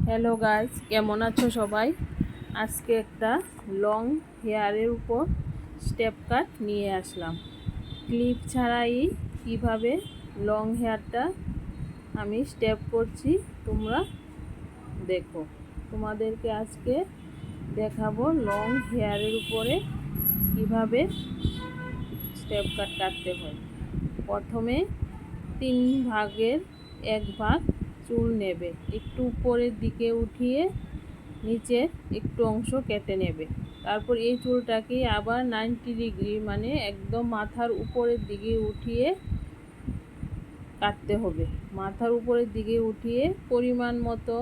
Hello guys, কেমন আছো সবাই? আজকে একটা লং হেয়ারের উপর স্টেপ কাট নিয়ে আসলাম। ক্লিপ ছাড়াই কিভাবে লং হেয়ারটা আমি স্টেপ করছি তোমরা দেখো। তোমাদেরকে আজকে দেখাবো লং হেয়ারের উপরে কিভাবে স্টেপ কাট কাটতে হয়। প্রথমে 3 ভাগের 1 ভাগ চুল নেবে, একটু উপরের দিকে উঠিয়ে নিচে একটু অংশ কেটে নেবে। তারপর এই চুলটাকে আবার 90 ডিগ্রি মানে একদম মাথার উপরের দিকে উঠিয়ে কাটতে হবে। মাথার উপরের দিকে উঠিয়ে পরিমাণ মতো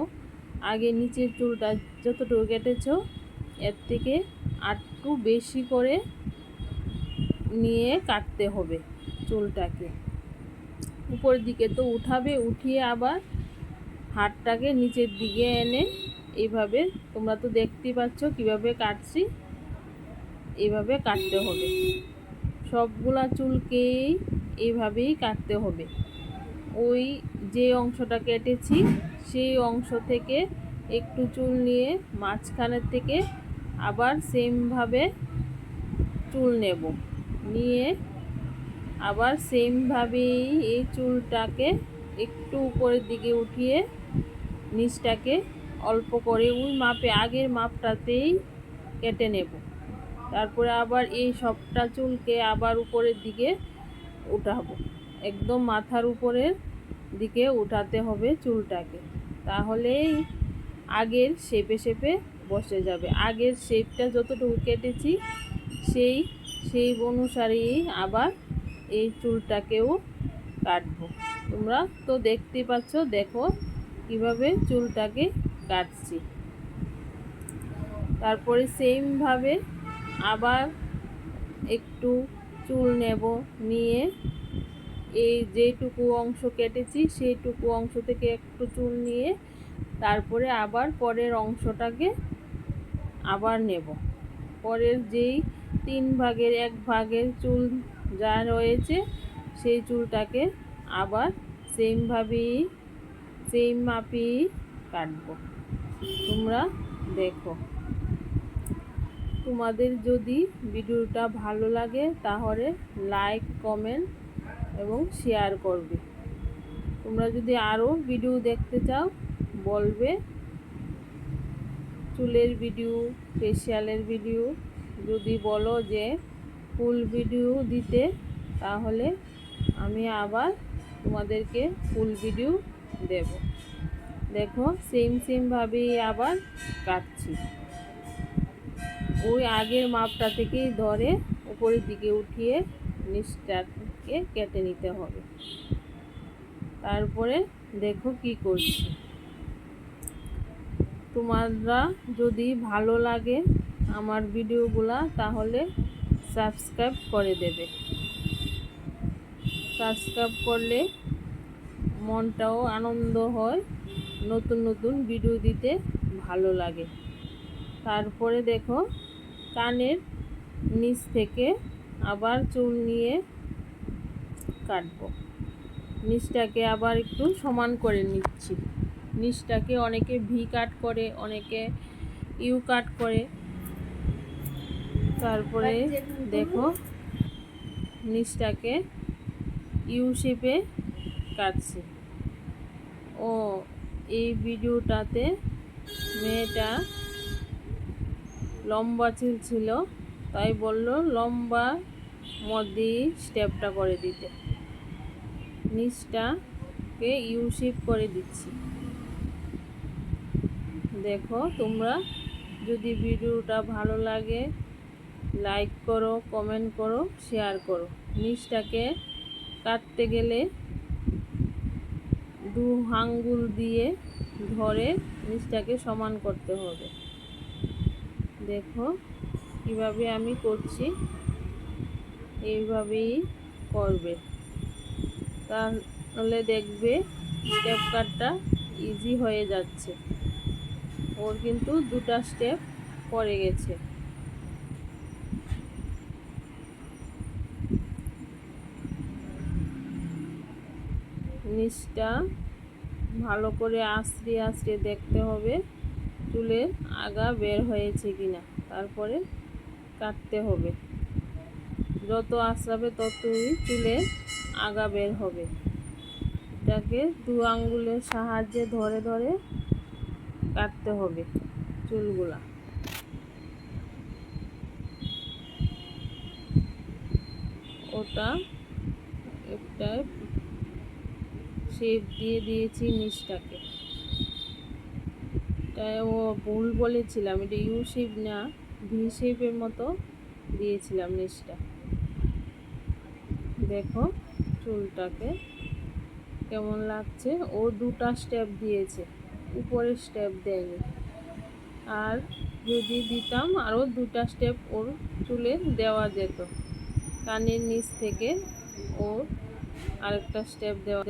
আগে নিচের চুলটা যতটুকু কেটেছো এর থেকে আরেকটু বেশি করে নিয়ে কাটতে হবে। চুলটাকে উপরের দিকে তো উঠাবে, উঠিয়ে আবার হাতটাকে নিচের দিকে এনে এইভাবে, তোমরা তো দেখতেই পাচ্ছ কিভাবে কাটছি, এইভাবে কাটতে হবে। সবগুলা চুলকেই এইভাবেই কাটতে হবে। ওই যে অংশটা কেটেছি সেই অংশ থেকে একটু চুল নিয়ে মাঝখানের থেকে আবার সেমভাবে চুল নেব, নিয়ে আবার সেমভাবেই এই চুলটাকে একটু উপরের দিকে উঠিয়ে নিচটাকে অল্প করে ওই মাপে আগের মাপটাতেই কেটে নেব। তারপরে আবার এই সবটা চুলকে আবার উপরের দিকে উঠাবো, একদম মাথার উপরের দিকে উঠাতে হবে চুলটাকে, তাহলেই আগের শেপে বসে যাবে। আগের শেপটা যতটুকু কেটেছি সেই অনুসারেই আবার এই চুলটাকেও কাটবো। তোমরা তো দেখতেই পাচ্ছ, দেখো কিভাবে চুলটাকে কাটছি। তারপরে সেমভাবে আবার একটু চুল নেব, নিয়ে এই যেটুকু অংশ কেটেছি সেইটুকু অংশ থেকে একটু চুল নিয়ে তারপরে আবার পরের অংশটাকে আবার নেব। পরের যেই 3 ভাগের 1 ভাগের চুল যা রয়েছে সেই চুলটাকে আবার সেমভাবেই সেম মাপেই কাটবো। তোমরা দেখো। তোমাদের যদি ভিডিওটা ভালো লাগে তাহলে লাইক, কমেন্ট এবং শেয়ার করবে। তোমরা যদি আরও ভিডিও দেখতে চাও বলবে, চুলের ভিডিও, ফেসিয়ালের ভিডিও যদি বলো যে ফুল ভিডিও দিতে, তাহলে আমি আবার তোমাদেরকে ফুল ভিডিও দেব। দেখো সেমভাবেই আবার কাটছি। ওই আগের মাপটা থেকেই ধরে উপরের দিকে উঠিয়ে নিচটাকে কেটে নিতে হবে। তারপরে দেখো কি করছি। তোমরা যদি ভালো লাগে আমার ভিডিওগুলা তাহলে সাবস্ক্রাইব করে দেবে। সাবস্ক্রাইব করলে মনটাও আনন্দ হয়, নতুন নতুন ভিডিও দিতে ভালো লাগে। তারপরে দেখো কানের নিচ থেকে আবার চুল নিয়ে কাটবো। নিচটাকে আবার একটু সমান করে নিচ্ছি। নিচটাকে অনেকে ভি কাট করে, অনেকে ইউ কাট করে। তারপরে দেখো নিচটাকে ইউ শেপে কাটছি। ও এই ভিডিওটাতে মেয়েটা লম্বা চুল ছিল, তাই বলল লম্বা মধ্যেই স্টেপটা করে দিতে। নিচটাকে ইউ শেপ করে দিচ্ছি। দেখো তোমরা যদি ভিডিওটা ভালো লাগে লাইক করো, কমেন্ট করো, শেয়ার করো। নিচটাকে কাটতে গেলে 2 আঙ্গুল দিয়ে ধরে নিচটাকে সমান করতে হবে। দেখো কিভাবে আমি করছি, এইভাবেই করবে, তাহলে দেখবে স্টেপ কাটটা ইজি হয়ে যাচ্ছে। ওর কিন্তু 2টা স্টেপ পড়ে গেছে। নিচটা ভালো করে আঁচড়ে আঁচড়ে দেখতে হবে চুলের আগা বের হয়েছে কিনা, তারপরে কাটতে হবে। যত আঁচড়াবে ততই চুলের আগা বের হবে। এটাকে 2 আঙ্গুলের সাহায্যে ধরে ধরে কাটতে হবে চুলগুলা। ওটা একটা শেপ দিয়ে দিয়েছি নিচটাকে। এটা ও ভুল বলেছিলাম, এটা ইউ শেপ না, ভি শেপের মতো দিয়েছিলাম নিচটা। দেখো চুলটাকে কেমন লাগছে। ও 2টা স্টেপ দিয়েছে, উপরের স্টেপ দেয়নি। আর যদি দিতাম আরও 2টা স্টেপ ওর চুলে দেওয়া যেত। কানের নিচ থেকে ও আরেকটা স্টেপ দেওয়া